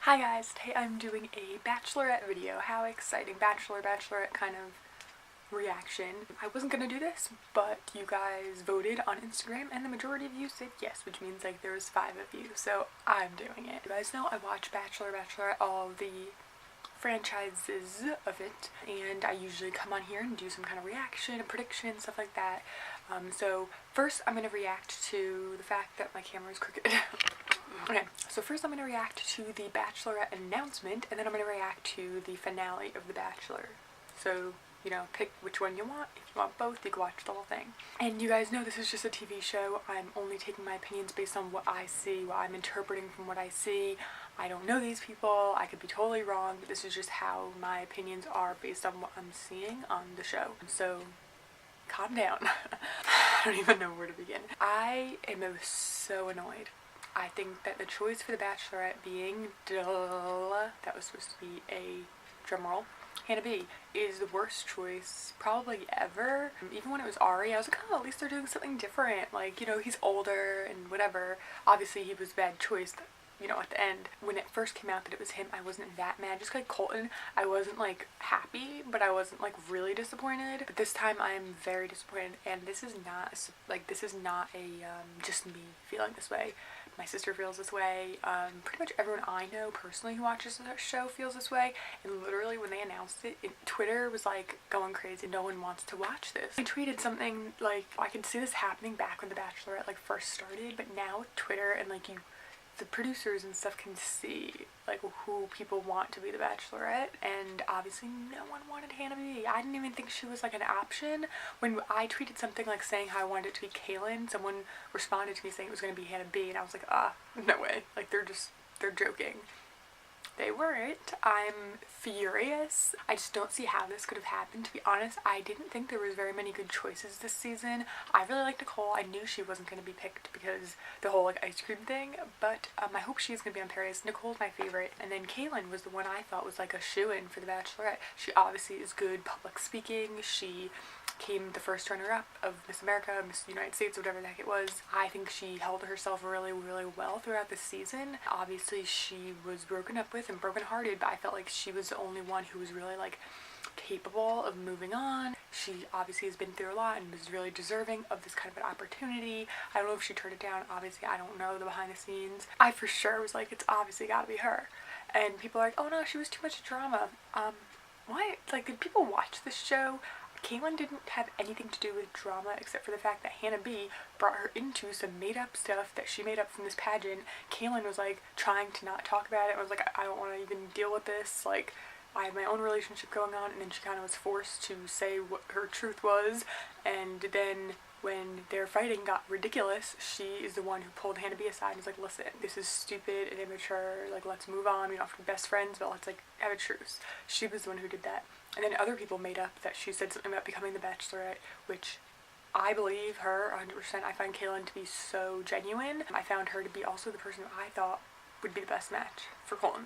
Hi guys, today I'm doing a Bachelorette video. How exciting. Bachelorette kind of reaction. I wasn't gonna do this, but you guys voted on Instagram and the majority of you said yes, which means like there was 5 of you, so I'm doing it. You guys know I watch Bachelorette, all the franchises of it, and I usually come on here and do some kind of reaction and prediction, stuff like that. So first I'm gonna react to the fact that my camera is crooked. Okay, so first I'm going to react to the Bachelorette announcement, and then I'm going to react to the finale of The Bachelor. So, you know, pick which one you want. If you want both, you can watch the whole thing. And you guys know this is just a TV show. I'm only taking my opinions based on what I see, what I'm interpreting from what I see. I don't know these people. I could be totally wrong, but this is just how my opinions are based on what I'm seeing on the show. So, calm down. I don't even know where to begin. I am so annoyed. I think that the choice for the Bachelorette being that was supposed to be a drumroll, Hannah B, is the worst choice probably ever. Even when it was Ari, I was like, oh, at least they're doing something different. Like, you know, he's older and whatever. Obviously, he was a bad choice, you know, at the end. When it first came out that it was him, I wasn't that mad. Just like Colton, I wasn't like happy, but I wasn't like really disappointed. But this time I'm very disappointed, and this is not a just me feeling this way. My sister feels this way. Pretty much everyone I know personally who watches the show feels this way. And literally when they announced it, Twitter was like going crazy. No one wants to watch this. I tweeted something like, I could see this happening back when The Bachelorette like first started, but now with Twitter and like the producers and stuff can see like who people want to be the Bachelorette, and obviously no one wanted Hannah B. I didn't even think she was like an option. When I tweeted something like saying how I wanted it to be Kaylin, someone responded to me saying it was going to be Hannah B, and I was like, no way, like they're joking. They weren't. I'm furious. I just don't see how this could have happened. To be honest, I didn't think there was very many good choices this season. I really liked Nicole. I knew she wasn't going to be picked because the whole like ice cream thing, but I hope she's going to be on Paris. Nicole's my favorite, and then Kaylin was the one I thought was like a shoo-in for the Bachelorette. She obviously is good public speaking. She came the first runner-up of Miss America, Miss United States, whatever the heck it was. I think she held herself really, really well throughout the season. Obviously, she was broken up with and broken-hearted, but I felt like she was the only one who was really, like, capable of moving on. She obviously has been through a lot and was really deserving of this kind of an opportunity. I don't know if she turned it down. Obviously, I don't know the behind the scenes. I for sure was like, it's obviously gotta be her. And people are like, oh no, she was too much drama. What? Like, did people watch this show? Kaylin didn't have anything to do with drama except for the fact that Hannah B brought her into some made-up stuff that she made up from this pageant. Kaylin was like trying to not talk about it. I was like, I don't want to even deal with this. Like, I have my own relationship going on, and then she kind of was forced to say what her truth was. And then when their fighting got ridiculous, she is the one who pulled Hannah B aside and was like, listen, this is stupid and immature, like, let's move on, we don't have to be best friends, but let's like have a truce. She was the one who did that. And then other people made up that she said something about becoming the Bachelorette, which I believe her 100%. I find Kaylin to be so genuine. I found her to be also the person I thought would be the best match for Colton.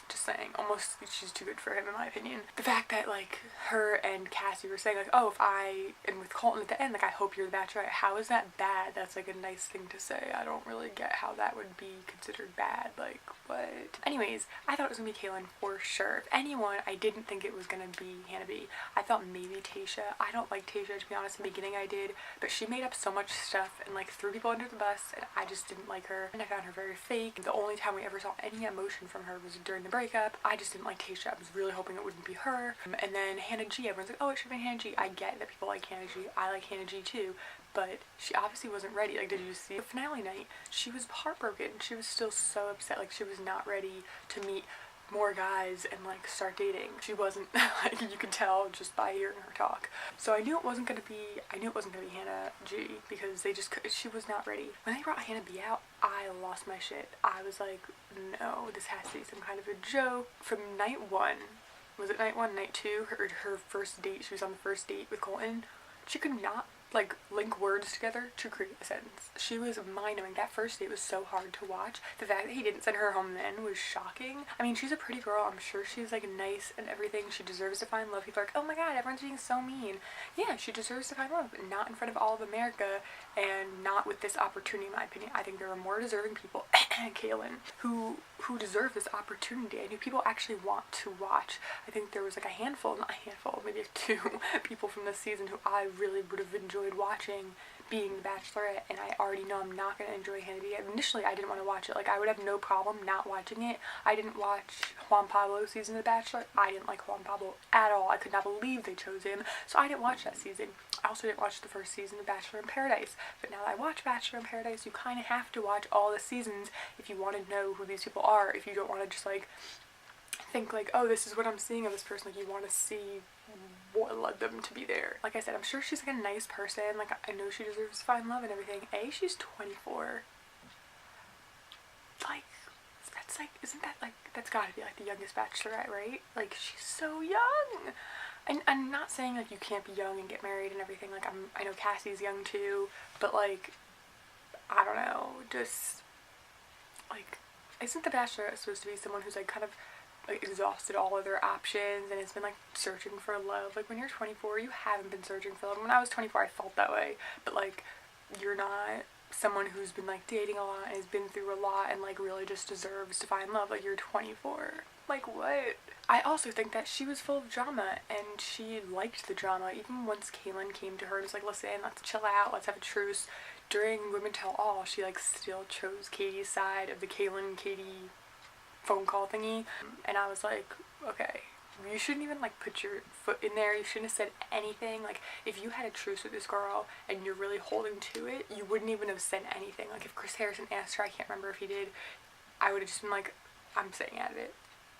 Just saying, almost she's too good for him in my opinion. The fact that like her and Cassie were saying like, oh, if I am with Colton at the end, like I hope you're the Bachelorette. How is that bad? That's like a nice thing to say. I don't really get how that would be considered bad. Like, what? Anyways, I thought it was gonna be Kaylin for sure. If anyone, I didn't think it was gonna be Hannah B. I thought maybe Tayshia. I don't like Tayshia, to be honest. In the beginning I did, but she made up so much stuff and like threw people under the bus, and I just didn't like her, and I found her very fake. The only time we ever saw any emotion from her was during the breakup. I just didn't like Tayshia. I was really hoping it wouldn't be her. And then Hannah G, everyone's like, oh, it should be Hannah G. I get that people like Hannah G. I like Hannah G too, but she obviously wasn't ready. Like, did you see the finale night? She was heartbroken. She was still so upset. Like, she was not ready to meet more guys and like start dating. She wasn't, like, you could tell just by hearing her talk. So I knew it wasn't gonna be Hannah G, because she was not ready. When they brought Hannah B out, I lost my shit. I was like, no, this has to be some kind of a joke. From night 1, was it night 1, night 2, her first date, she was on the first date with Colton. She could not like link words together to create a sentence. She was mind-numbing. That first date was so hard to watch. The fact that he didn't send her home then was shocking. I mean, she's a pretty girl. I'm sure she's like nice and everything. She deserves to find love. People are like, oh my god, everyone's being so mean. Yeah, she deserves to find love, but not in front of all of America and not with this opportunity, in my opinion. I think there are more deserving people, Kaylin, who deserve this opportunity and who people actually want to watch. I think there was like not a handful, maybe 2 people from this season who I really would have enjoyed watching being the Bachelorette, and I already know I'm not going to enjoy Hannah B. Initially, I didn't want to watch it. Like, I would have no problem not watching it. I didn't watch Juan Pablo's season of The Bachelor. I didn't like Juan Pablo at all. I could not believe they chose him, so I didn't watch that season. I also didn't watch the first season of Bachelor in Paradise, but now that I watch Bachelor in Paradise, you kind of have to watch all the seasons if you want to know who these people are, if you don't want to just, like, think, like, oh, this is what I'm seeing of this person. Like, you want to see what led them to be there. Like I said, I'm sure she's like a nice person. Like, I know she deserves to find love and everything. She's 24. Like, that's like, isn't that like, that's gotta be like the youngest Bachelorette, right? Like, she's so young. And I'm not saying like you can't be young and get married and everything. Like, I know Cassie's young too, but like, I don't know, just like, isn't the Bachelorette supposed to be someone who's like kind of like exhausted all other options and has been like searching for love? Like, when you're 24, you haven't been searching for love. When I was 24, I felt that way, but like, you're not someone who's been like dating a lot and has been through a lot and like really just deserves to find love. Like, you're 24. Like, what? I also think that she was full of drama and she liked the drama. Even once Kaylin came to her and was like, listen, let's chill out, let's have a truce. During Women Tell All, she like still chose Katie's side of the Kaylin-Katie phone call thingy, and I was like, okay, you shouldn't even like put your foot in there. You shouldn't have said anything. Like, if you had a truce with this girl and you're really holding to it, you wouldn't even have said anything. Like, if Chris Harrison asked her, I can't remember if he did, I would have just been like, I'm staying out of it.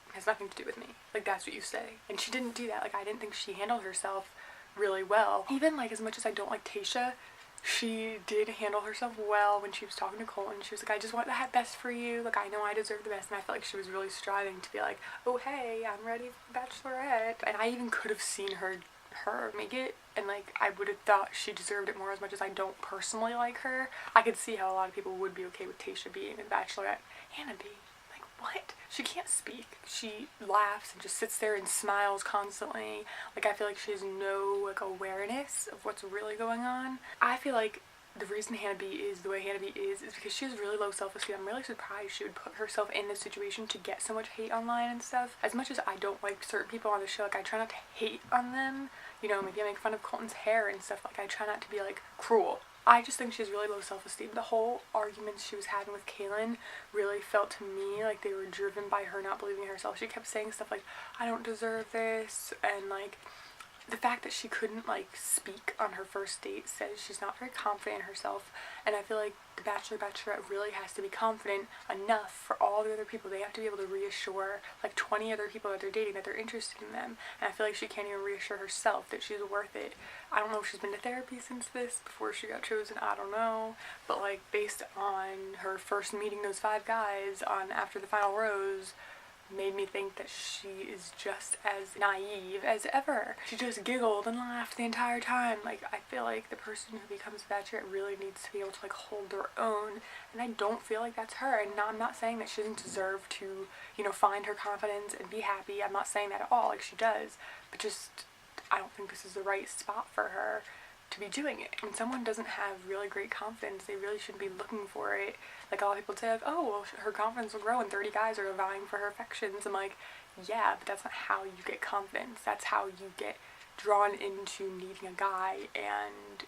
It has nothing to do with me. Like, that's what you say. And she didn't do that. Like, I didn't think she handled herself really well. Even like, as much as I don't like Tayshia, she did handle herself well when she was talking to Colton. She was like, I just want the best for you. Like, I know I deserve the best. And I felt like she was really striving to be like, oh, hey, I'm ready for Bachelorette. And I even could have seen her make it. And, like, I would have thought she deserved it more, as much as I don't personally like her. I could see how a lot of people would be okay with Tayshia being in Bachelorette. Hannah B. Like, what? She can't speak. She laughs and just sits there and smiles constantly. Like, I feel like she has no, like, awareness of what's really going on. I feel like the reason Hannah B is the way Hannah B is because she has really low self-esteem. I'm really surprised she would put herself in this situation to get so much hate online and stuff. As much as I don't like certain people on the show, like, I try not to hate on them. You know, maybe I make fun of Colton's hair and stuff. Like, I try not to be, like, cruel. I just think she has really low self-esteem. The whole arguments she was having with Kaylin really felt to me like they were driven by her not believing in herself. She kept saying stuff like, I don't deserve this, and like, the fact that she couldn't like speak on her first date says she's not very confident in herself. And I feel like the Bachelor, Bachelorette really has to be confident enough for all the other people. They have to be able to reassure like 20 other people that they're dating that they're interested in them. And I feel like she can't even reassure herself that she's worth it. I don't know if she's been to therapy since this, before she got chosen, I don't know. But like, based on her first meeting those 5 guys on After the Final Rose, made me think that she is just as naive as ever. She just giggled and laughed the entire time. Like, I feel like the person who becomes a Bachelorette really needs to be able to like hold their own, and I don't feel like that's her. And I'm not saying that she doesn't deserve to, you know, find her confidence and be happy. I'm not saying that at all. Like, she does, but just, I don't think this is the right spot for her to be doing it. When someone doesn't have really great confidence, they really shouldn't be looking for it. Like, a lot of people say, like, oh, well, her confidence will grow and 30 guys are vying for her affections. I'm like, yeah, but that's not how you get confidence. That's how you get drawn into needing a guy, and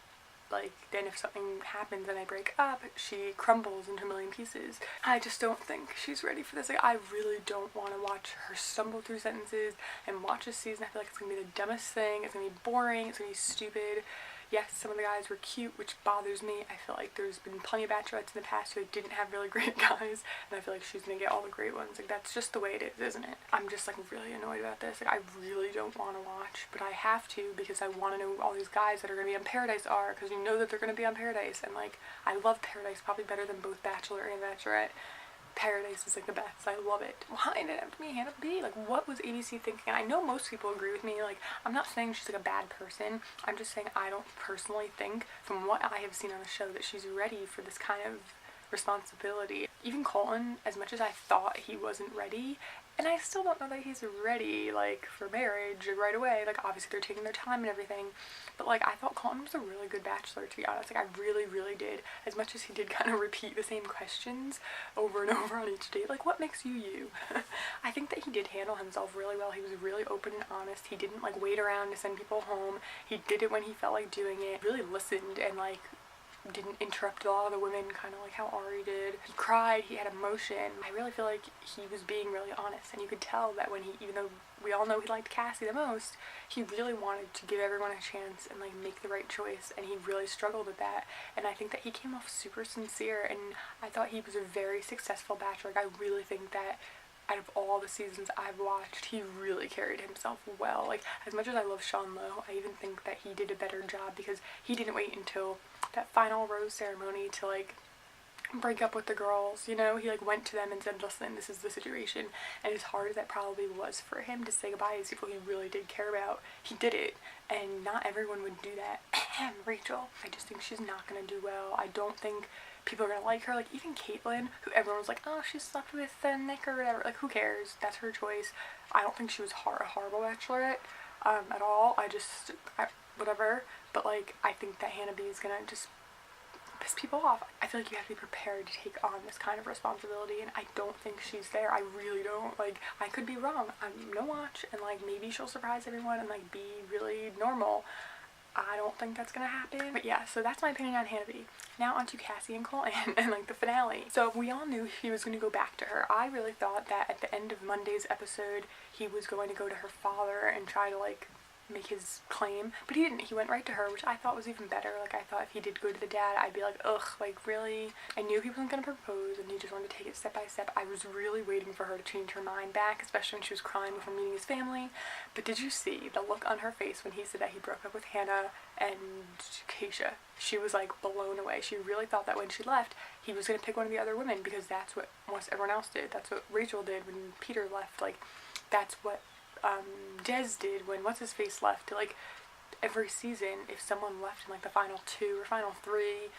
like, then if something happens and they break up, she crumbles into a million pieces. I just don't think she's ready for this. Like, I really don't want to watch her stumble through sentences and watch this season. I feel like it's gonna be the dumbest thing. It's gonna be boring. It's gonna be stupid. Yes, some of the guys were cute, which bothers me. I feel like there's been plenty of Bachelorettes in the past who didn't have really great guys, and I feel like she's gonna get all the great ones. Like, that's just the way it is, isn't it? I'm just like really annoyed about this. Like, I really don't want to watch, but I have to because I want to know who all these guys that are gonna be on Paradise are, because you know that they're gonna be on Paradise, and like, I love Paradise probably better than both Bachelor and Bachelorette. Paradise is like the best. I love it. Why did it have to be Hannah B? Like, what was ABC thinking? And I know most people agree with me. Like, I'm not saying she's like a bad person. I'm just saying I don't personally think, from what I have seen on the show, that she's ready for this kind of responsibility. Even Colton, as much as I thought he wasn't ready, and I still don't know that he's ready, like, for marriage right away. Like, obviously they're taking their time and everything, but like, I thought Colton was a really good bachelor, to be honest. Like, I really, really did. As much as he did kind of repeat the same questions over and over on each date, like, what makes you you? I think that he did handle himself really well. He was really open and honest. He didn't like wait around to send people home. He did it when he felt like doing it. Really listened and like didn't interrupt a lot of the women, kind of like how Ari did. He cried, he had emotion. I really feel like he was being really honest, and you could tell that when he, even though we all know he liked Cassie the most, he really wanted to give everyone a chance and like make the right choice, and he really struggled with that. And I think that he came off super sincere, and I thought he was a very successful bachelor. Like, I really think that out of all the seasons I've watched, he really carried himself well. Like, as much as I love Sean Lowe, I even think that he did a better job because he didn't wait until that final rose ceremony to like break up with the girls, you know. He like went to them and said, listen, this is the situation. And as hard as that probably was for him to say goodbye to people he really did care about, he did it, and not everyone would do that. Rachel, I just think she's not gonna do well. I don't think people are gonna like her. Like, even Caitlyn, who everyone was like, oh, she slept with Nick or whatever, like, who cares, that's her choice. I don't think she was a horrible bachelorette at all. Whatever, but like, I think that Hannah B is gonna just piss people off. I feel like you have to be prepared to take on this kind of responsibility, and I don't think she's there. I really don't. Like, I could be wrong. I'm gonna watch, and like, maybe she'll surprise everyone and like be really normal. I don't think that's gonna happen. But yeah, so that's my opinion on Hannah B. Now onto Cassie and Colton and like the finale. So we all knew he was gonna go back to her. I really thought that at the end of Monday's episode, he was going to go to her father and try to like make his claim, but he didn't. He went right to her, which I thought was even better. Like, I thought if he did go to the dad, I'd be like, ugh, like, really? I knew he wasn't gonna propose, and he just wanted to take it step by step. I was really waiting for her to change her mind back, especially when she was crying before meeting his family. But did you see the look on her face when he said that he broke up with Hannah and Keisha? She was like blown away. She really thought that when she left, he was gonna pick one of the other women, because that's what almost everyone else did. That's what Rachel did when Peter left. Like, that's what Des did when what's-his-face left. Like, every season, if someone left in like the final 2 or final 3,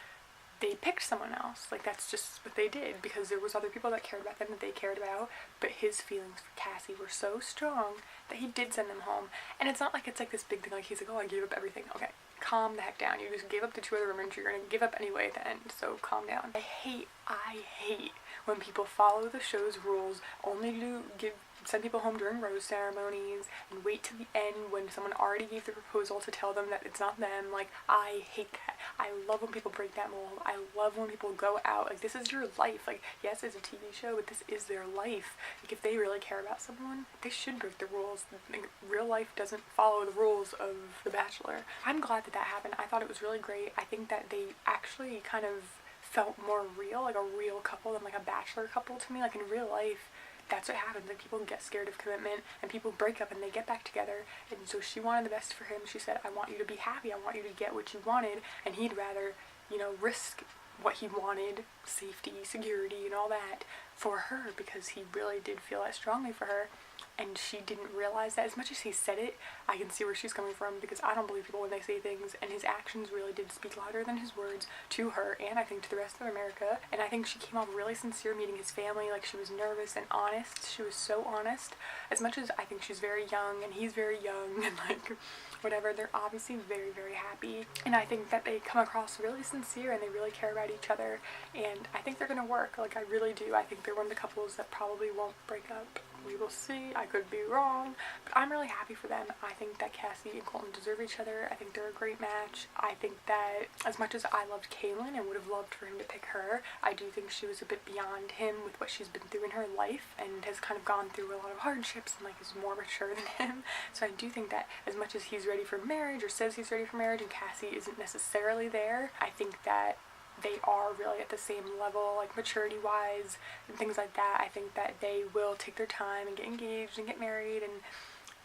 they picked someone else. Like, that's just what they did, because there was other people that cared about them that they cared about, but his feelings for Cassie were so strong that he did send them home. And it's not like it's like this big thing, like he's like, oh, I gave up everything. Okay, calm the heck down. You just gave up to 2 other women, you're gonna give up anyway at the end, so calm down. I hate when people follow the show's rules only to send people home during rose ceremonies and wait to the end when someone already gave the proposal to tell them that it's not them. Like, I hate that. I love when people break that mold. I love when people go out. Like, this is your life. Like, yes, it's a TV show, but this is their life. Like, if they really care about someone, they should break the rules. Like, real life doesn't follow the rules of The Bachelor. I'm glad that that happened. I thought it was really great. I think that they actually kind of felt more real, like a real couple than like a Bachelor couple to me. Like, in real life, that's what happens. Like, people get scared of commitment and people break up and they get back together. And so she wanted the best for him. She said, I want you to be happy. I want you to get what you wanted. And he'd rather, you know, risk what he wanted, safety, security, and all that, for her, because he really did feel that strongly for her. And she didn't realize that. As much as he said it, I can see where she's coming from, because I don't believe people when they say things, and his actions really did speak louder than his words to her, and I think to the rest of America. And I think she came off really sincere meeting his family. Like, she was nervous and honest. She was so honest. As much as I think she's very young and he's very young and like whatever, they're obviously very, very happy. And I think that they come across really sincere and they really care about each other, and I think they're gonna work. Like, I really do. I think they're one of the couples that probably won't break up. We will see. I could be wrong, but I'm really happy for them. I think that Cassie and Colton deserve each other. I think they're a great match. I think that as much as I loved Kaylin and would have loved for him to pick her, I do think she was a bit beyond him with what she's been through in her life and has kind of gone through a lot of hardships and like is more mature than him. So I do think that as much as he's ready for marriage or says he's ready for marriage and Cassie isn't necessarily there, I think that they are really at the same level, like maturity wise and things like that. I think that they will take their time and get engaged and get married, and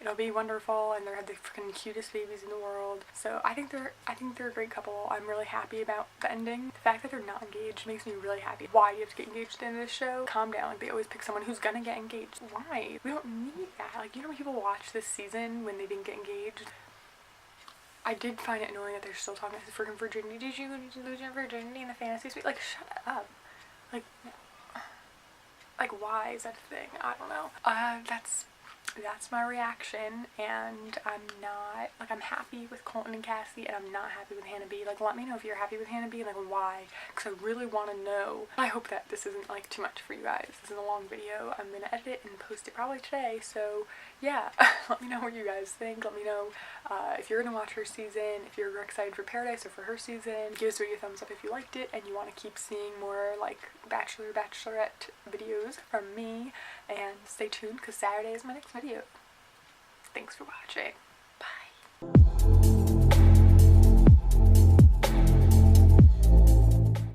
it'll be wonderful, and they're the freaking cutest babies in the world. So I think they're a great couple. I'm really happy about the ending. The fact that they're not engaged makes me really happy. Why do you have to get engaged at the end of this show? Calm down. Like, they always pick someone who's gonna get engaged. Why? We don't need that. Like, you know when people watch this season when they didn't get engaged? I did find it annoying that they're still talking about freaking virginity. Did you lose your virginity in the fantasy suite? Like, shut up. Like, why is that a thing? I don't know. That's my reaction, and I'm happy with Colton and Cassie, and I'm not happy with Hannah B. Like, let me know if you're happy with Hannah B, and, like, why, because I really want to know. I hope that this isn't, like, too much for you guys. This is a long video. I'm gonna edit it and post it probably today, so, yeah. Let me know what you guys think. Let me know if you're gonna watch her season, if you're excited for Paradise or for her season. Give this video a thumbs up if you liked it, and you want to keep seeing more, like, Bachelor, Bachelorette videos from me, and stay tuned, because Saturday is my next video. Thanks for watching.